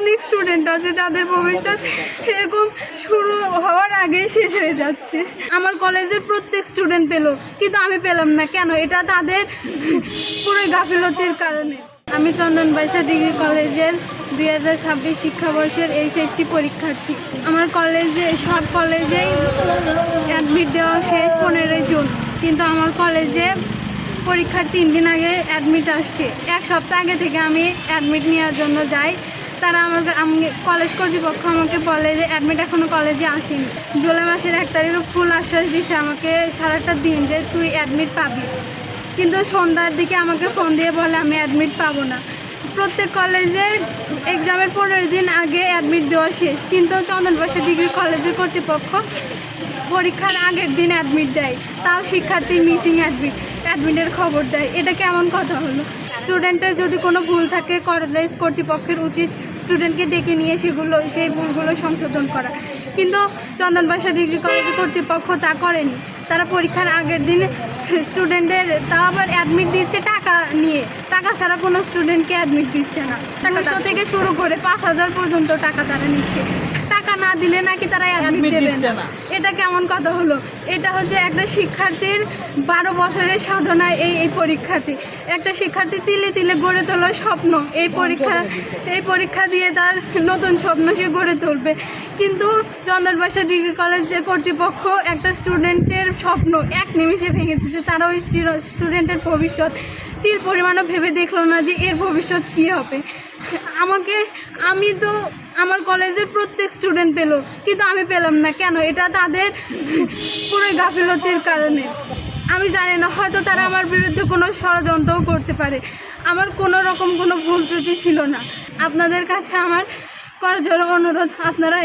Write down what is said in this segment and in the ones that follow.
অনেক স্টুডেন্ট আছে যাদের ভবিষ্যৎ এরকম শুরু হওয়ার আগেই শেষ হয়ে যাচ্ছে। আমার কলেজের প্রত্যেক স্টুডেন্ট পেলো, কিন্তু আমি পেলাম না। কেন? এটা তাদের পুরো গাফিলতির কারণে। আমি চন্দন বাইশা ডিগ্রি কলেজের 2026 শিক্ষাবর্ষের এইচএসসি পরীক্ষার্থী। আমার কলেজে সব কলেজেই অ্যাডমিট দেওয়া শেষ 15 জুন, কিন্তু আমার কলেজে পরীক্ষার 3 দিন আগে অ্যাডমিট আসছে। এক সপ্তাহ আগে থেকে আমি অ্যাডমিট নেওয়ার জন্য যাই। তারা আমি কলেজ কর্তৃপক্ষ আমাকে বলে যে অ্যাডমিট এখনও কলেজে আসেনি। জুলাই মাসের 1 তারিখে ফুল আশ্বাস দিছে আমাকে সারাটা দিন যে তুই অ্যাডমিট পাবি, কিন্তু সন্ধ্যার দিকে আমাকে ফোন দিয়ে বলে আমি অ্যাডমিট পাবো না। প্রত্যেক কলেজে এক্সামের 15 দিন আগে অ্যাডমিট দেওয়া শেষ, কিন্তু চন্দন বাইশা ডিগ্রি কলেজের কর্তৃপক্ষ পরীক্ষার আগের দিন অ্যাডমিট দেয়, তাও শিক্ষার্থী মিসিং অ্যাডমিটের খবর দেয়। এটা কেমন কথা হলো? স্টুডেন্টের যদি কোনো ভুল থাকে কলেজ কর্তৃপক্ষের উচিত স্টুডেন্টকে ডেকে নিয়ে সেই ভুলগুলো সংশোধন করা, কিন্তু চন্দন বাইশা ডিগ্রি কলেজের কর্তৃপক্ষ তা করেনি। তারা পরীক্ষার আগের দিন স্টুডেন্টদের তাও আবার অ্যাডমিট দিচ্ছে টাকা নিয়ে। টাকা ছাড়া কোনো স্টুডেন্টকে অ্যাডমিট দিচ্ছে না। 200 থেকে শুরু করে 5000 পর্যন্ত টাকা তারা নিচ্ছে। টাকা না দিলে নাকি তারা অ্যাডমিট দেবে না। এটা কেমন কথা হলো? এটা হচ্ছে একটা শিক্ষার্থীর 12 বছরের সাধনা। এই পরীক্ষাটি একটা শিক্ষার্থী তিলে তিলে গড়ে তোলার স্বপ্ন। এই পরীক্ষা দিয়ে তার নতুন স্বপ্ন সে গড়ে তুলবে, কিন্তু চন্দন বাইশা ডিগ্রি কলেজ কর্তৃপক্ষ একটা স্টুডেন্টের স্বপ্ন এক নিমিষে ভেঙেছে। যে তারা ওই স্টুডেন্টের ভবিষ্যৎ তিল পরিমাণও ভেবে দেখলো না যে এর ভবিষ্যৎ কী হবে। আমি তো আমার কলেজের প্রত্যেক স্টুডেন্ট পেলো, কিন্তু আমি পেলাম না। কেন? এটা তাদের পুরো গাফিলতির কারণে। আমি জানি না, হয়তো তারা আমার বিরুদ্ধে কোনো ষড়যন্ত্রও করতে পারে। আমার কোনো রকম কোনো ভুল ত্রুটি ছিল না। আপনাদের কাছে আমার করজোড়ে অনুরোধ, আপনারা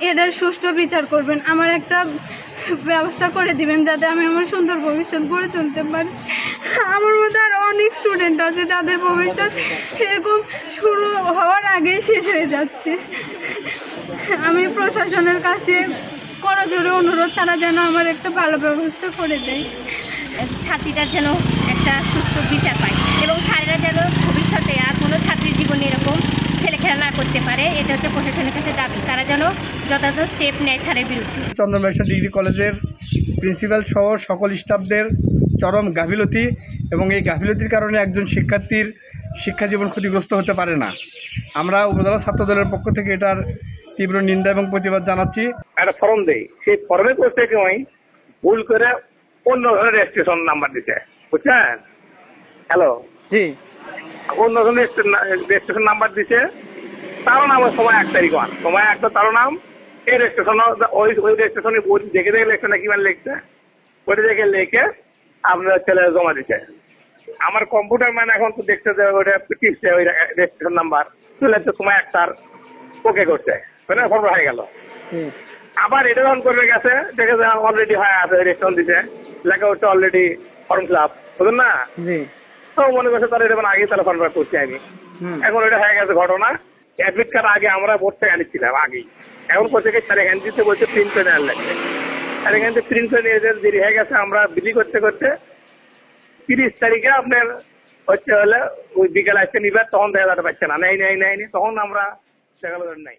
এটার সুষ্ঠু বিচার করবেন, আমার একটা ব্যবস্থা করে দিবেন যাতে আমি আমার সুন্দর ভবিষ্যৎ গড়ে তুলতে পারি। আমার মধ্যে আরও অনেক স্টুডেন্ট আছে যাদের ভবিষ্যৎ এরকম শুরু হওয়ার আগেই শেষ হয়ে যাচ্ছে। আমি প্রশাসনের কাছে করজোড়ে অনুরোধ, তারা যেন আমার একটা ভালো ব্যবস্থা করে দেয়, ছাত্রীটার যেন একটা সুস্থ বিচার পায়, এবং স্যারেরা যেন ভবিষ্যতে আর কোনো ছাত্রীর জীবনে এরকম ছেলেখেলা না করতে পারে। এটা হচ্ছে প্রশাসনের কাছে দাবি, তারা যেন যথাযথ স্টেপ নেয় স্যারের বিরুদ্ধে। চন্দন বাইশা ডিগ্রি কলেজের প্রিন্সিপাল সহ সকল স্টাফদের চরম গাফিলতি, এবং এই গাফিলতির কারণে একজন শিক্ষার্থীর শিক্ষা জীবন ক্ষতিগ্রস্ত হতে পারে না। আমরা উপজেলা ছাত্র দলের পক্ষ থেকে এটার তীব্র নিন্দা এবং প্রতিবাদ জানাচ্ছি। একটা ফর্ম দেই, সেই ফর্মে করতে গিয়ে ভুল করে অন্য ধরনের রেজিস্ট্রেশন নাম্বার দিতে, বুঝছেন? হ্যালো, জি, অন্য ধরনের রেজিস্ট্রেশন নাম্বার দিছে। তারও নাম সময় 1 তারিখ, সময় একটা তারও নাম। এই রেজিস্ট্রেশন ওই রেজিস্ট্রেশনে দেখে দেখে লিখছে না, কি মানে লিখছে, ওইটা দেখে লিখে আপনার ছেলে জমা দিচ্ছে। আমার কম্পিউটার ম্যান এখন তো দেখতে ওইটা টিপছে, ওই রেজিস্ট্রেশন নাম্বার চলে যাচ্ছে, সময় 1 তার ওকে করছে, ফর্ম হয়ে গেল। আবার এটা যখন করবে গেছে, দেখে অলরেডি হয়ে আছে, রেজিস্ট্রেশন দিচ্ছে, লেখা হচ্ছে অলরেডি ফর্ম ফিল আপ, বুঝলেন না? তো মনে করছে তাহলে এটা আগে তাহলে ফর্ম করছি আমি। এখন এটা হয়ে গেছে ঘটনা। অ্যাডমিট কার্ড আগে আমরা ভোট থেকে আনিছিলাম আগেই, এখন কোথা থেকে স্যার এখান দিতে বলছে প্রিন্ট করে নেওয়ার লাগছে। আর এখান থেকে প্রিন্ট করে নিয়ে দেরি হয়ে গেছে। আমরা বিলি করতে করতে 30 তারিখে আপনার হচ্ছে হলে ওই বিকেল আসছে নিবার, তখন দেখা যাতে পাচ্ছে না, নেই তখন আমরা সেখানে নাই।